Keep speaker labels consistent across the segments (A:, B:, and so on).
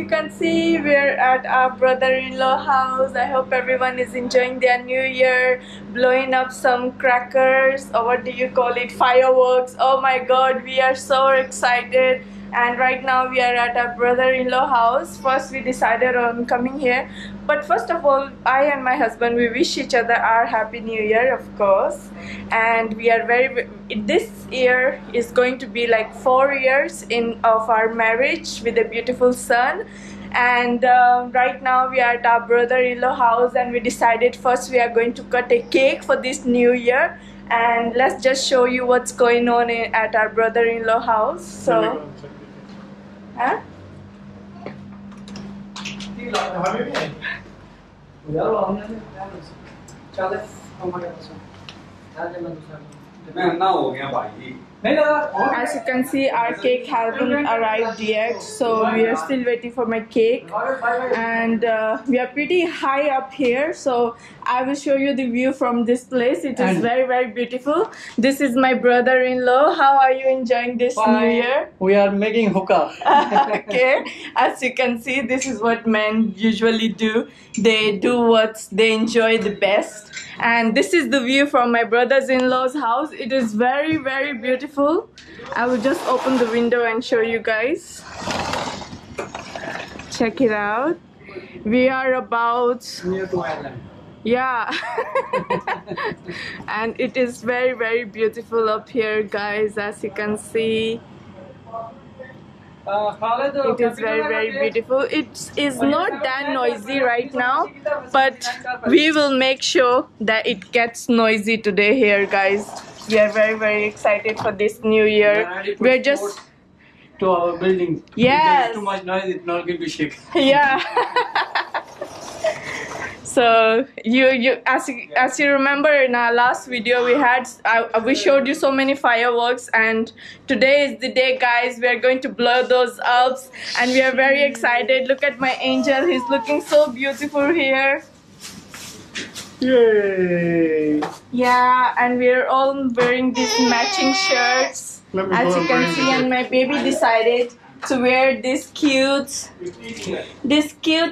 A: you can see, we're at our brother-in-law house. I hope everyone is enjoying their new year, blowing up some crackers, or what do you call it, fireworks. Oh my god, we are so excited. And right now we are at our brother-in-law house. First we decided on coming here, but first of all, I and my husband, we wish each other our happy new year, of course. And we are this year is going to be like 4 years of our marriage with a beautiful son. And right now we are at our brother-in-law house, and we decided first we are going to cut a cake for this new year. And let's just show you what's going on at our brother-in-law house. So huh? As you can see, our cake hasn't arrived yet, so we are still waiting for my cake. And we are pretty high up here, so I will show you the view from this place. It is very, very beautiful. This is my brother-in-law. How are you enjoying this new year?
B: We are making hookah.
A: Okay, as you can see, this is what men usually do. They do what they enjoy the best. And this is the view from my brother-in-law's house. It is very, very beautiful. I will just open the window and show you guys. Check it out. We are about
B: Near to island.
A: yeah. And it is very, very beautiful up here, guys, as you can see. It is very, very beautiful. It is not that noisy right now, but we will make sure that it gets noisy today here, guys. We are very, very excited for this new year. We're just
B: to our building.
A: yes.
B: If there's too much noise, it's not going to shake.
A: Yeah. So as you remember in our last video, we showed you so many fireworks, and today is the day, guys. We are going to blow those up, and we are very excited. Look at my angel, he's looking so beautiful here.
B: Yay!
A: Yeah, and we are all wearing these matching shirts, as you can see, and my baby decided to wear this cute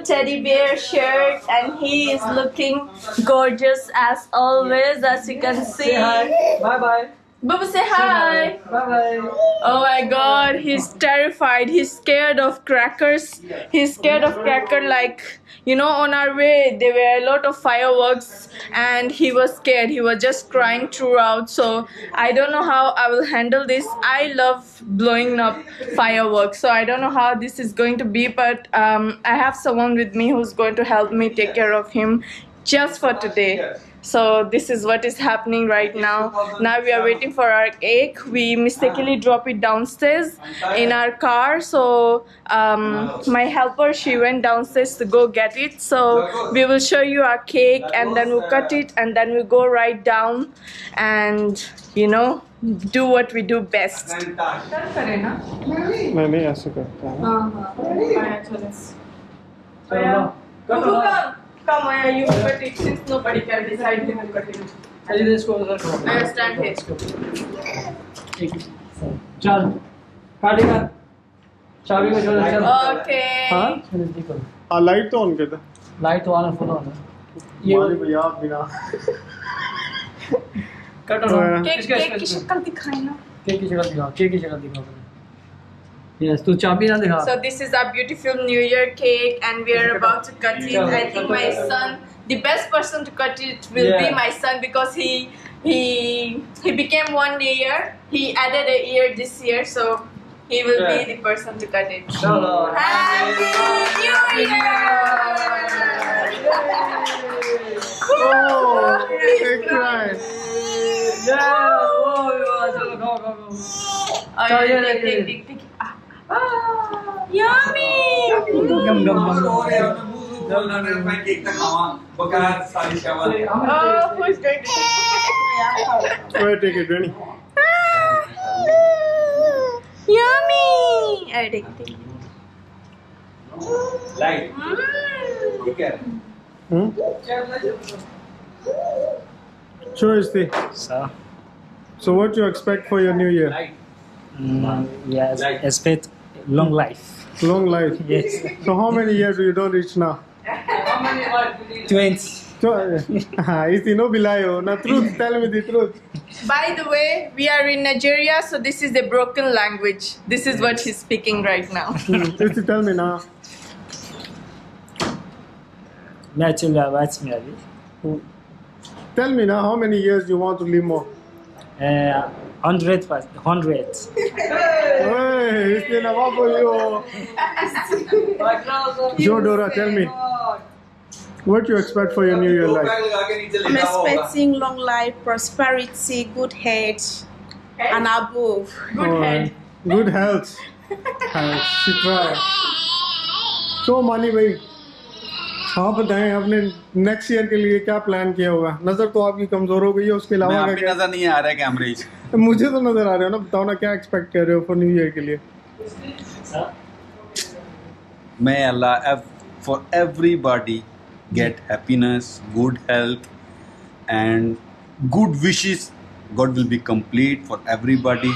A: teddy bear shirt, and he is looking gorgeous as always, as you can see.
B: Say hi. Bye bye.
A: Bubba, say hi.
B: Bye bye.
A: Oh my god, he's terrified. He's scared of crackers. He's scared of cracker, like, you know, on our way there were a lot of fireworks and he was scared. He was just crying throughout. So I don't know how I will handle this. I love blowing up fireworks, so I don't know how this is going to be, but I have someone with me who's going to help me take care of him just for today. So this is what is happening right now. Now we are waiting for our cake. We mistakenly drop it downstairs in our car. So my helper, she went downstairs to go get it. So we will show you our cake, and then we'll cut it, and then we'll go right down and, you know, do what we do best.
C: मैं ऐसे करता हूँ.
A: Come on, you cut it since nobody can decide who will cut it. I stand here.
B: चल काटेगा चाबी को छोड़ चल.
A: Okay.
C: हाँ लाइट तो ऑन कर दे.
B: लाइट तो ऑन फुल ऑन है.
C: ये भैया बिना
B: कट ऑन.
A: केक की शक्ल दिखाई ना.
B: केक की शक्ल दिखा. केक की शक्ल दिखा. Yes, tu chabi na dekha.
A: So this is our beautiful New Year cake, and we are about to cut it. I think my son, the best person to cut it will be my son, because he became 1 year. He added a year this year, so he will be the person to cut it. Happy New Year!
C: Oh, they cried.
B: Yeah. Oh, chalo go.
A: Oh, yeah, take. Yummy!
B: Gum.
A: Oh, who's going to
C: Take it, Rennie.
A: Yummy! I take it.
D: Light.
C: Sure is the. So what do you expect for your new year?
D: Light.
E: Yes, expect long life.
C: Long life.
B: Yes.
C: So how many years you don't reach now?
B: 20.
C: So, it's no bilayo. Na truth. Tell me the truth.
A: By the way, we are in Nigeria, so this is a broken language. This is what he's speaking right now.
C: Just tell me now. Tell me now how many years you want to live more.
B: 100.
C: Hey, it's been a while for you. Joe Dora, tell me. What do you expect for your New Year life?
D: I'm expecting long life, prosperity, good health, and above.
A: Good head.
C: Good health. She try. So Mani भाई, आप बताएं आपने next year के लिए क्या plan किया होगा? नजर तो आपकी कमजोर हो गई है, उसके अलावा
E: मैं
C: क्या?
E: नजर नहीं आ रहा है कैमरे से।
C: मुझे तो नजर आ रहे हो ना, बताओ ना क्या एक्सपेक्ट कर रहे हो फॉर न्यू ईयर के लिए?
E: मैं अल्लाह for everybody get happiness, good health and good wishes. God will be complete for everybody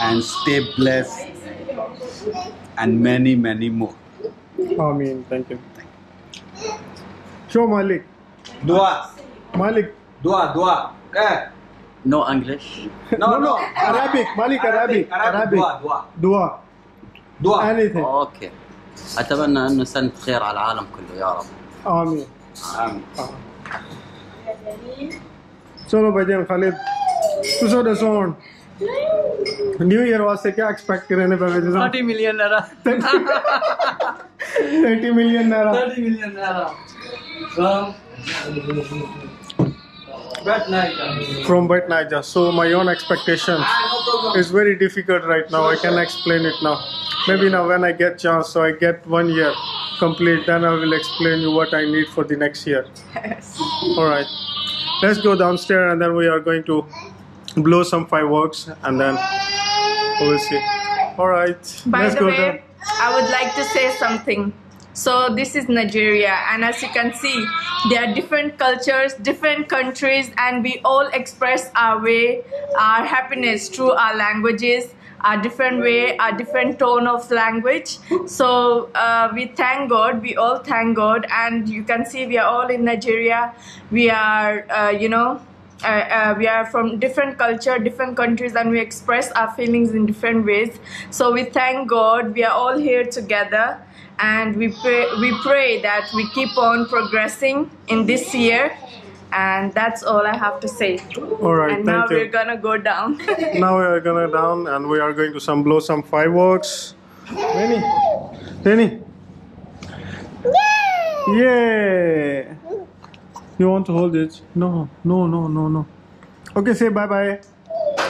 E: and stay blessed and many more.
C: Ameen. Thank you. Show Malik.
E: Dua.
C: Malik.
E: Dua.
F: No English.
C: No. Arabic. Malik, Arabic. Dua. Anything.
F: اوكي. اتمنى انه سنة خير على العالم كله يا رب.
C: आमीन.
F: آمين.
C: चलो भाईजान खालिद तुझो दसोन new year वास्ते क्या expect कर रहे हैं भाई
B: 30 million naira.
C: 30 million naira.
B: 30 million naira.
C: From Wet Niger. So my own expectations is very difficult right now. I can explain it now. Maybe now when I get chance, so I get 1 year complete, then I will explain you what I need for the next year. All right. Let's go downstairs and then we are going to blow some fireworks and then we'll see. All right.
A: By
C: Let's
A: the
C: go
A: way,
C: down.
A: I would like to say something. So this is Nigeria, and as you can see, there are different cultures, different countries, and we all express our way, our happiness through our languages, our different way, our different tone of language. So we thank God, we all thank God, and you can see we are all in Nigeria. We are, we are from different culture, different countries, and we express our feelings in different ways. So we thank God, we are all here together, and we pray that we keep on progressing in this year. And that's all I have to say.
C: All right.
A: And
C: Thank
A: now
C: you.
A: we're gonna go down.
C: Now we are gonna down and we are going to blow some fireworks. Rennie. Yeah. You want to hold it? No. Okay, say bye bye.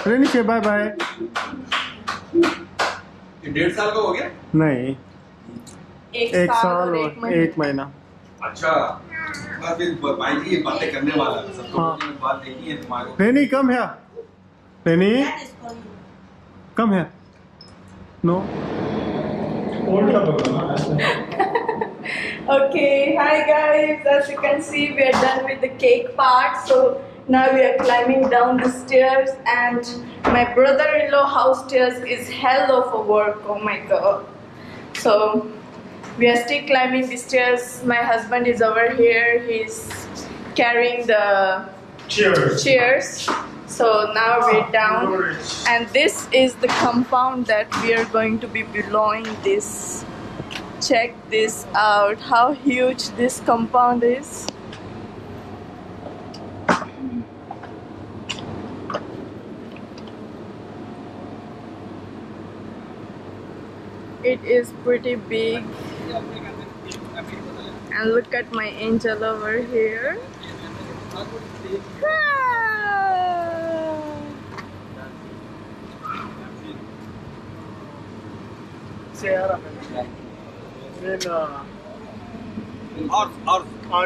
C: Rennie, say bye bye.
E: 1.5 साल का हो गया?
C: नहीं, एक साल और 1 महीना.
E: अच्छा, बस फिर भाई जी ये बातें करने वाला है सबको
C: हाँ.
E: बात देखी है तुम्हारे.
C: Rennie, come here. Rennie, come here. No.
A: Okay, hi guys. As you can see, we are done with the cake part. So now we are climbing down the stairs, and my brother-in-law house stairs is hell of a work. Oh my god. So we are still climbing the stairs. My husband is over here. He's carrying the chairs. So now we're down, and this is the compound that we are going to be blowing this. Check this out, how huge this compound is. It is pretty big. And look at my angel over here. Ah!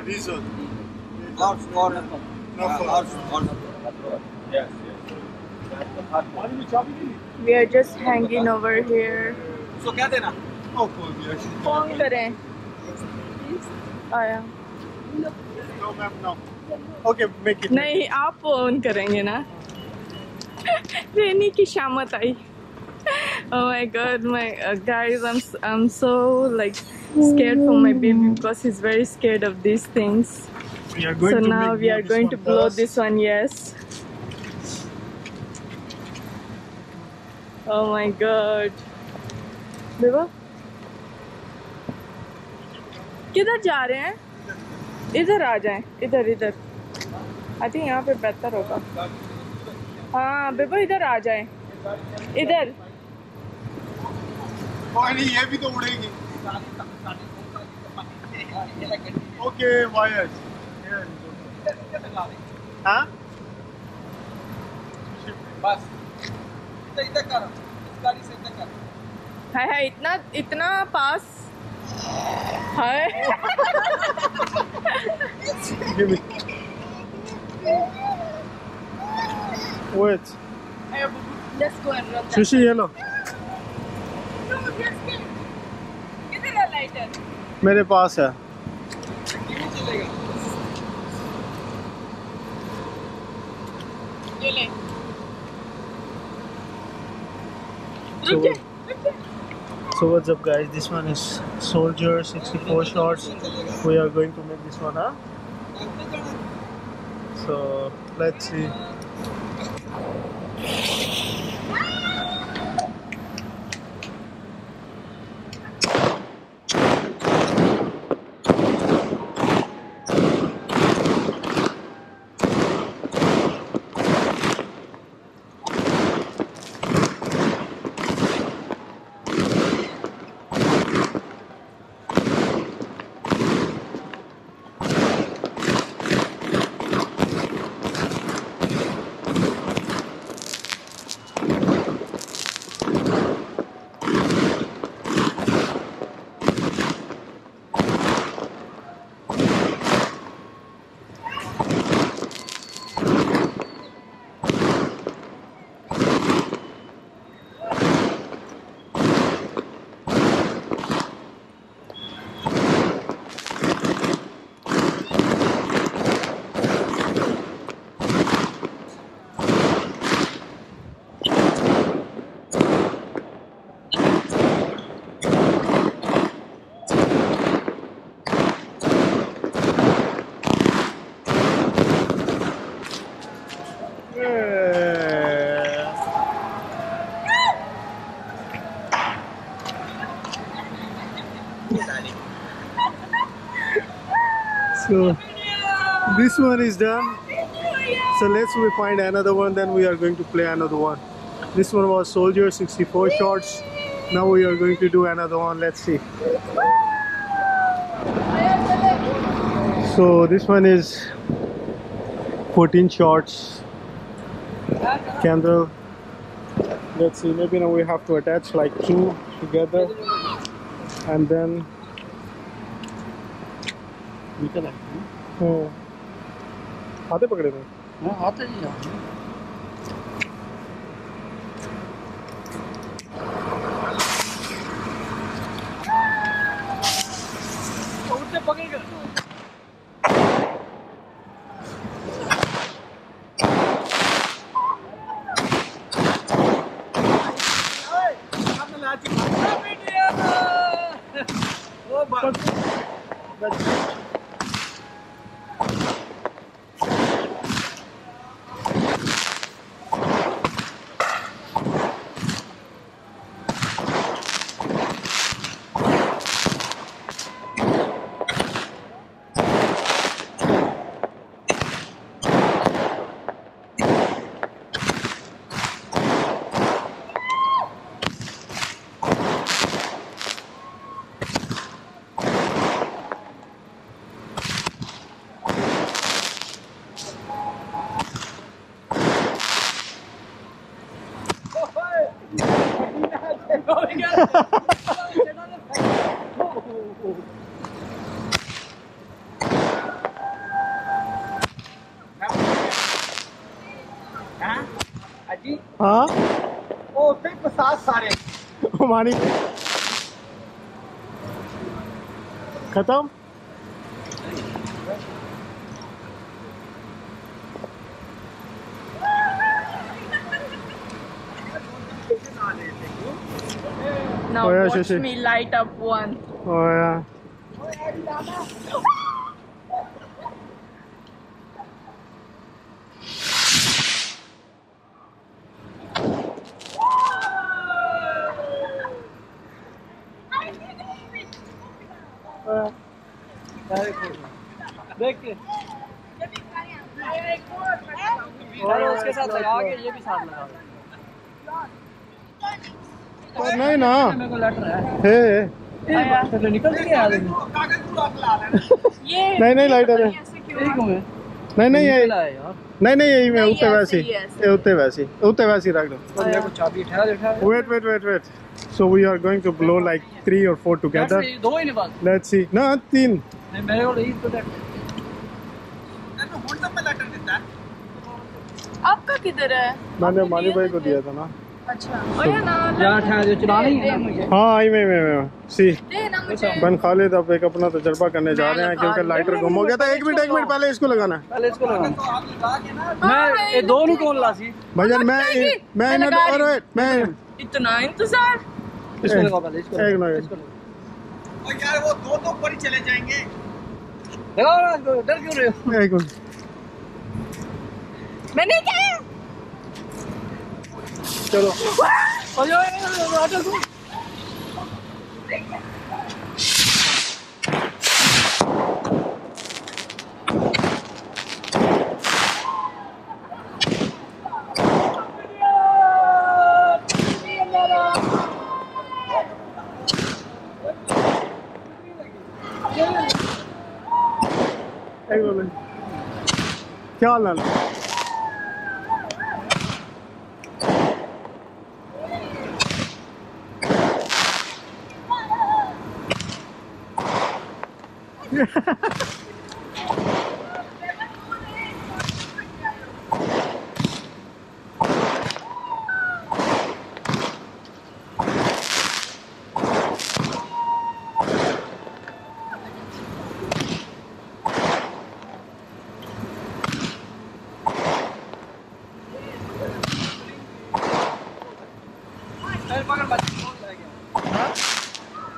C: Diesel.
A: We are just hanging over here.
E: So क्या देना?
A: Phone करें. आया.
C: No, ma'am, no. Okay, make it.
A: नहीं, आप phone करेंगे ना. रेनी की शामत आई. Oh my god, my guys, I'm so like scared for my baby because he's very scared of these things.
C: We are going
A: So
C: to
A: now
C: make
A: we are
C: this
A: going
C: one
A: to blow
C: first.
A: this one, yes. Oh my god. देखो किधर जा रहे हैं? इधर आ जाएं, इधर इधर। I think यहाँ पे बेहतर होगा। हाँ बेबो इधर आ जाएं, इधर।
C: कोई नहीं, ये भी तो उड़ेगी। Okay wires. हाँ?
E: बस इधर कर, इस गाड़ी से इधर कर।
A: है इतना इतना पास है।
C: Give me. Wait.
A: Let's go and run that.
C: Sushi, yellow.
A: No, let's go. किधर है लाइटर?
C: मेरे पास है।
A: ये ले।
C: So,
A: रुक जा, रुक जा।
C: so what's up, guys? This one is Soldier 64 shots. We are going to make this one, huh? So let's see. So this one is done. So let's we find another one, then we are going to play another one. This one was Soldier 64 shots. Now we are going to do another one. Let's see. So this one is 14 shots candle. Let's see, maybe now we have to attach like two together and then we can हाथे पकड़े थे
B: हाँ आते ही हैं उठते पकड़ेगा
C: हाँ
E: ओ फिर 50 सारे
C: हमारी खत्म
A: Now
C: Oh, yeah,
A: watch
C: Shashi.
A: me light up one.
C: Oh yeah.
B: देख के और उसके साथ लगा के ये भी साथ लगा
C: तो नहीं ना
B: मेरे को लेटर
C: हे
B: है निकल गया
A: ये
C: नहीं लाइटर है
B: ठीक हूँ मैं
C: नहीं यही
B: यार
C: नहीं यही में उत्ते
A: ऐसे
C: वैसी
A: ही, ऐसे।
C: उत्ते वैसी रख दो
B: मेरे को चाबी ठहरा
C: wait so we are going to blow like 3 or 4 together
B: दो ही नहीं बात
C: let's see no 3
B: मेरे को यही तो
A: आपका किधर है?
C: मैंने मानी भाई को दिया था ना
A: अच्छा ओए ना
B: यार ठहरा जो चला नहीं है
A: मुझे
C: हाँ आई में सी
A: दे ना मुझे।
C: बन खालिद अब एक अपना तजर्बा करने जा रहे हैं क्योंकि लाइटर गुम हो गया था। एक मिनट पहले इसको लगाना है
B: पहले इसको लगा मैं ये दोनों कौन लासी
C: भजन मैं
A: इतना इंतजार।
B: इसको लगा पहले इसको
C: एक मिनट
B: इसको लगा
E: और यार वो दो ऊपर ही चले जाएंगे।
B: लगाओ ना इसको डर क्यों रहे हो
C: एक मिनट
A: मैंने क्या
C: चलो
B: ऑटो को
C: क्या हाल है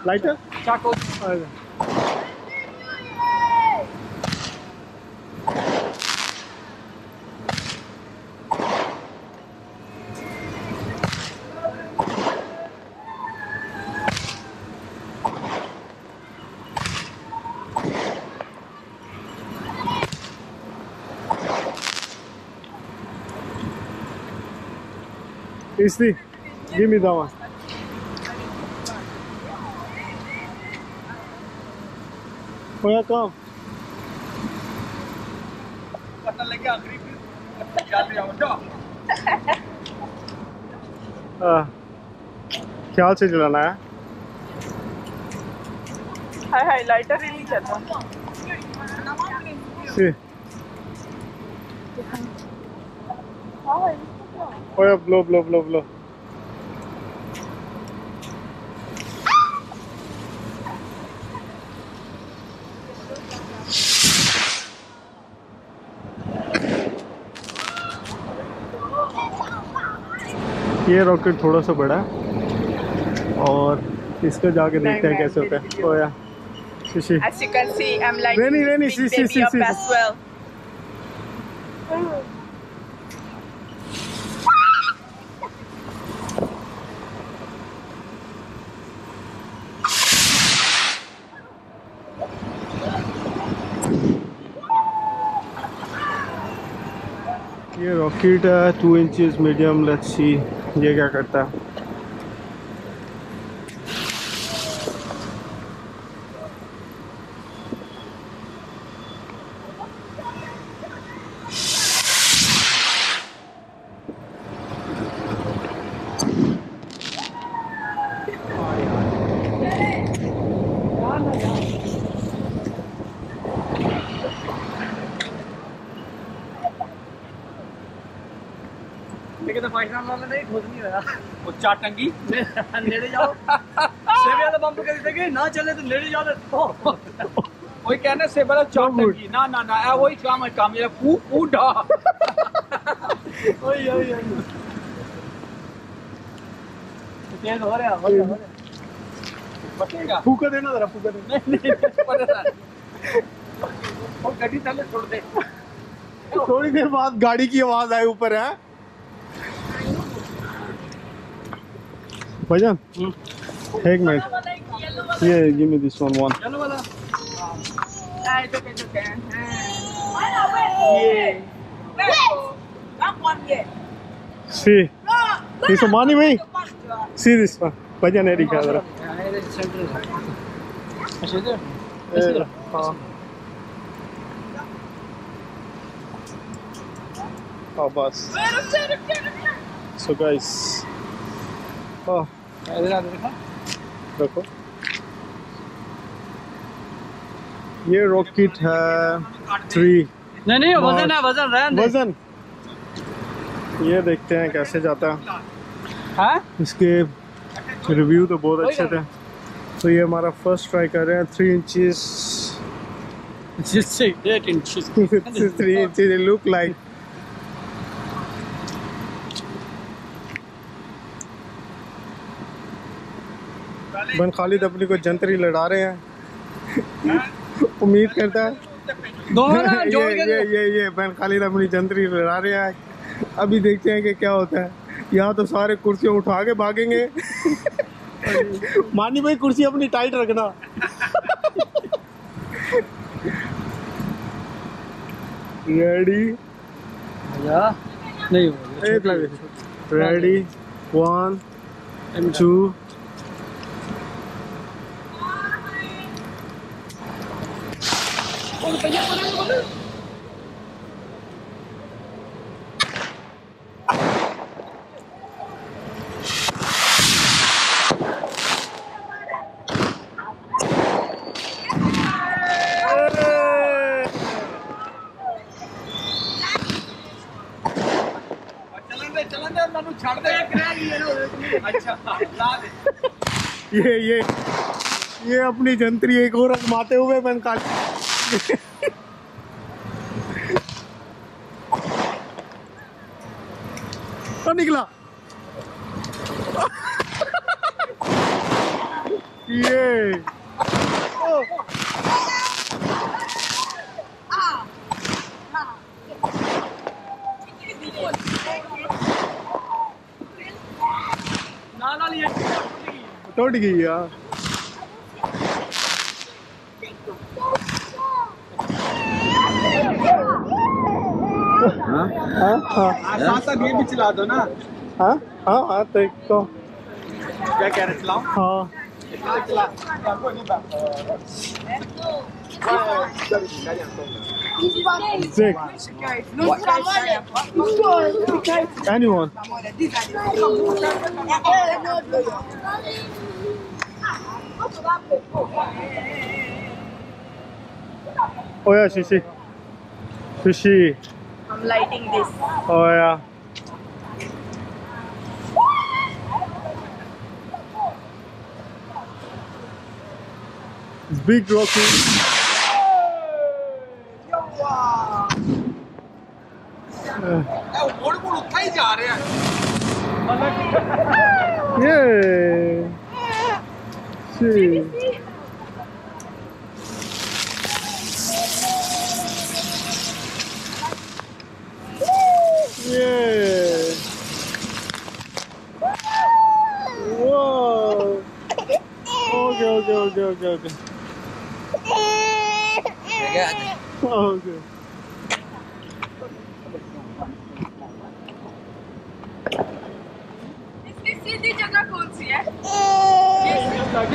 C: lighter
B: Chacko
C: Easy, give me that one. Oh yeah, come.
E: पता लग गया आखिरी याद रहा हूँ
C: ख्याल से चलाना है।
A: हाय लाइटर ही नहीं चलता।
C: See. Oh yeah, blow. ये रॉकेट थोड़ा सा बड़ा है और इसको जाके देखते हैं कैसे होता है। Oh yeah. See.
A: As you can see, I'm lighting
C: Rainy,
A: this big
C: see.
A: baby up as well.
C: ये रॉकेट है 2 इंचेस मीडियम। लेट्स सी ये क्या करता है।
B: लेकिन तो पाकिस्तान वाले नहीं खोज नहीं होया
E: वो चार टंगी
B: नेड़े जाओ सेविया तो बम कर देंगे ना चले तो नेड़े जाओ तो
E: वही कहने से बड़ा चार टंगी ना ए वही काम ये फू डा
B: ओए तेज हो रहा
E: बचेगा
C: फूका देना जरा, फूका देना।
E: वो गड्डी थले छोड़ दे।
C: थोड़ी देर बाद गाड़ी की आवाज आए ऊपर है भाईजान। एक मिनट, ये गिव मी दिस वन।
E: चलो वाला
C: See, this one money way. See this one. भाईजान ये दिखा जरा।
B: अच्छा इधर इधर।
C: हाँ हाँ बस। So guys, हाँ
B: इधर आ देखा।
C: देखो ये रॉकेट है 3
B: नहीं वजन है, वजन रहने दे।
C: वजन। ये देखते हैं कैसे जाता है।
B: हाँ
C: इसके रिव्यू तो बहुत अच्छे थे। तो ये हमारा फर्स्ट ट्राई कर रहे हैं 3 inches।
B: just say 8 inches
C: 3 inches it look like। बन खालिद अपनी को जंतरी लड़ा रहे हैं। उम्मीद करता है
B: दोनों ना जोड़ के
C: ये बन खालिद अपनी जंतरी लड़ा रहे हैं। अभी देखते हैं कि क्या होता है। यहाँ तो सारे कुर्सियाँ उठा के भागेंगे। मानी भाई कुर्सी अपनी टाइट रखना। रेडी
B: या नहीं हो
C: एक लगे। रेडी 1 2
E: चलन दे मैनू छड़ दे अच्छा ला दे
C: ये अपनी जंतरी एक और आजमाते हुए बन काल। तो निकला ये
E: ना लिए
C: टूट गई यार।
E: साथ ये भी चला दो ना।
C: हाँ हाँ हाँ तो एक तो
E: क्या कह रहे चलाओ।
C: हाँ
E: चला
C: Sick. Anyone? Oh yeah, Shishi. Shishi.
A: I'm lighting this.
C: Oh yeah. It's big rocky.
E: मोड़ मोड़ उठा ही जा रहे हैं।
C: Yeah. See. Yeah. Whoa. Okay. Okay.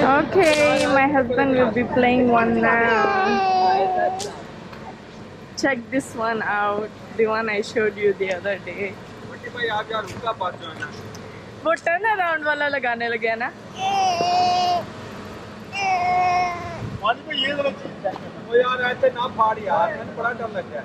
A: Okay, my husband will be playing one now. Check this one out, the one I showed you the other day.
E: भाई आप यार उनका बात जो है ना
A: वो टर्न अराउंड वाला लगाने लगे ना।
E: वो यार ऐसे ना फाड़ यार, मैंने बड़ा डर लग गया।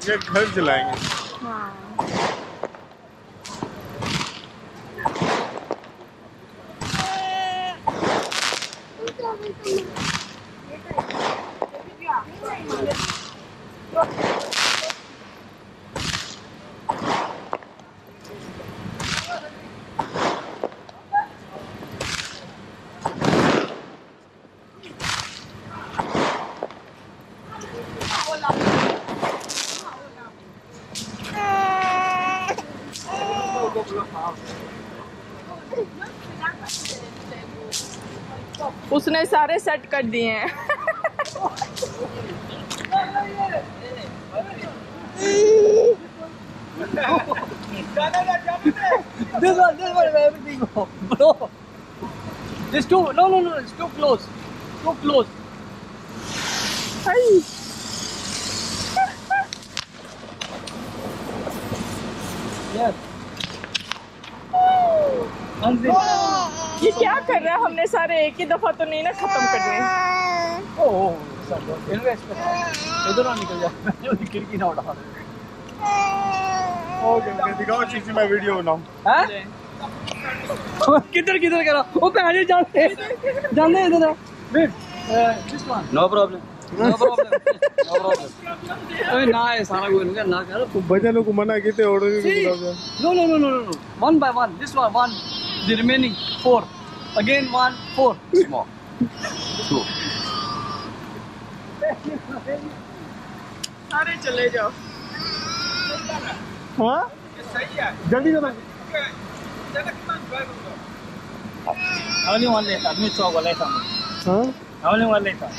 C: ये घर जलाएंगे।
A: हाँ उसने सारे सेट कर दिए हैं।
B: This one, everything, bro. This too, no, it's too close. Too close.
A: Hi
B: Yes. Unzip.
A: ये क्या कर रहा है? हमने सारे एक ही दफा तो नहीं ना खत्म करने।
B: Oh, इन्वेस्ट इधर ना निकल जा। खिड़की ना उठा।
C: ओके दिखाओ चीज़ मैं वीडियो बनाऊं।
B: हैं? किधर करा? वो पहले जाते इधर है। Wait, this one.
F: No problem.
B: No problem. अरे ना है सारा कोई इनका ना करो।
C: तो बच्चों को मना किते order
B: See, no. One by one. This one. The remaining 4. Again 1, 4.
F: Small. 2.
A: सारे चले जाओ।
C: हाँ जल्दी करना।
B: Only one later. Me saw one later.
C: हाँ
B: Only one later.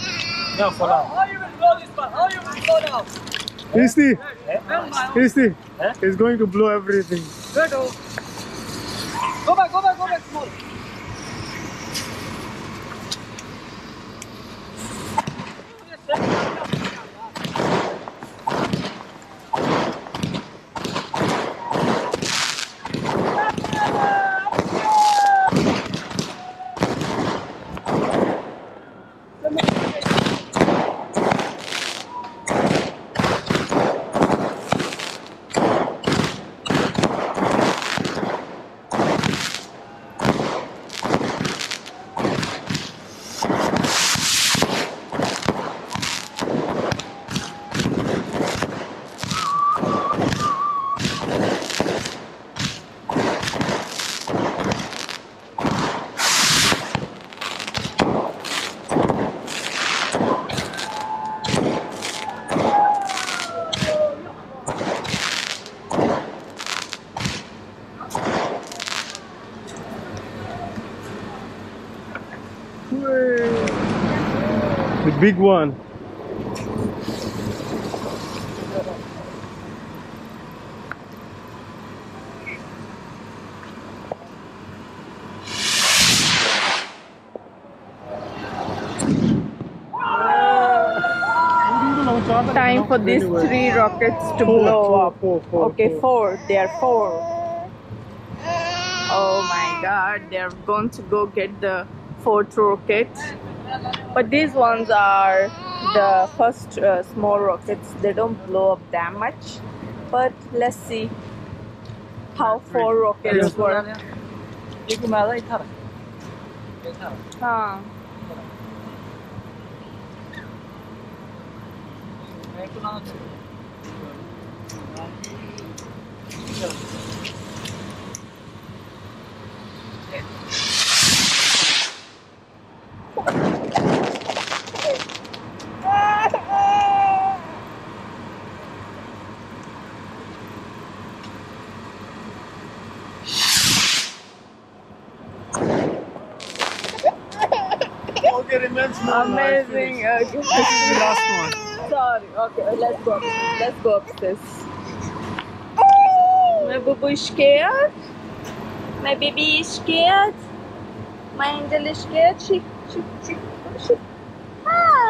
B: No, follow. How you will blow this one? How you will blow now?
C: Isti is going to blow everything.
B: Good. Go back, small.
C: The big one.
A: Time for these 3 rockets to blow up. Okay, 4. They are 4. Oh my god, they're going to go get the 4th rocket. But these ones are the first small rockets. They don't blow up that much. But let's see how 4 rockets work.
B: एक मारा इधर
A: हाँ
C: Okay, remains small.
A: amazing. Okay.
C: This is the last one.
A: Sorry. Okay, let's go. Let's go upstairs. My boo is scared. My baby is scared. My angel is scared. She. Ah.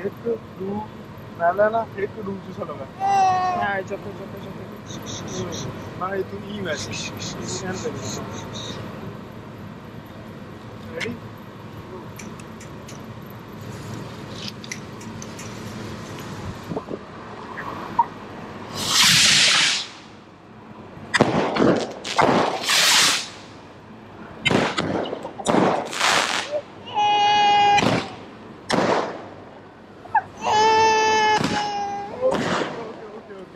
C: एक do मैंने ना एक do से लगा
A: हाँ जोको जोको जोको
C: हाँ ये तो ई वैसे ready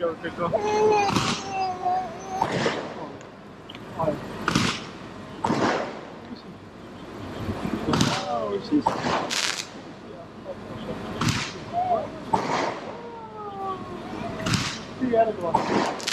C: okay, go. Oh, she's... The other one.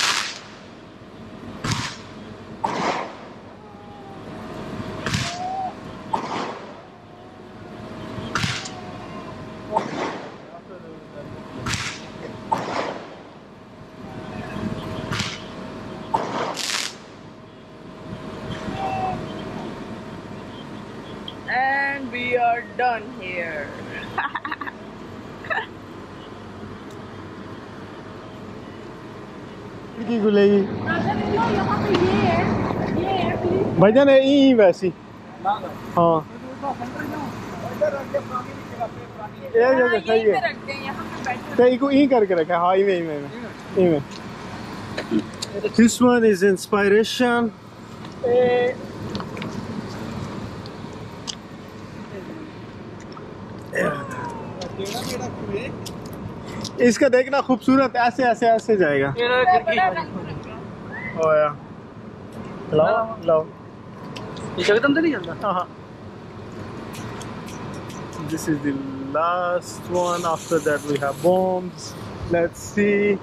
A: and we are done here.
C: की गुलेगी भाईजान यही वैसी हाँ ये जगह सही है तो इको यही करके रखा हाँ इमे This one is inspiration इसका देखना खूबसूरत ऐसे ऐसे ऐसे जाएगा ओया लाओ लाओ
B: ये जगदम तो नहीं चलता
C: हाँ This is the last one. After that we have bombs. Let's see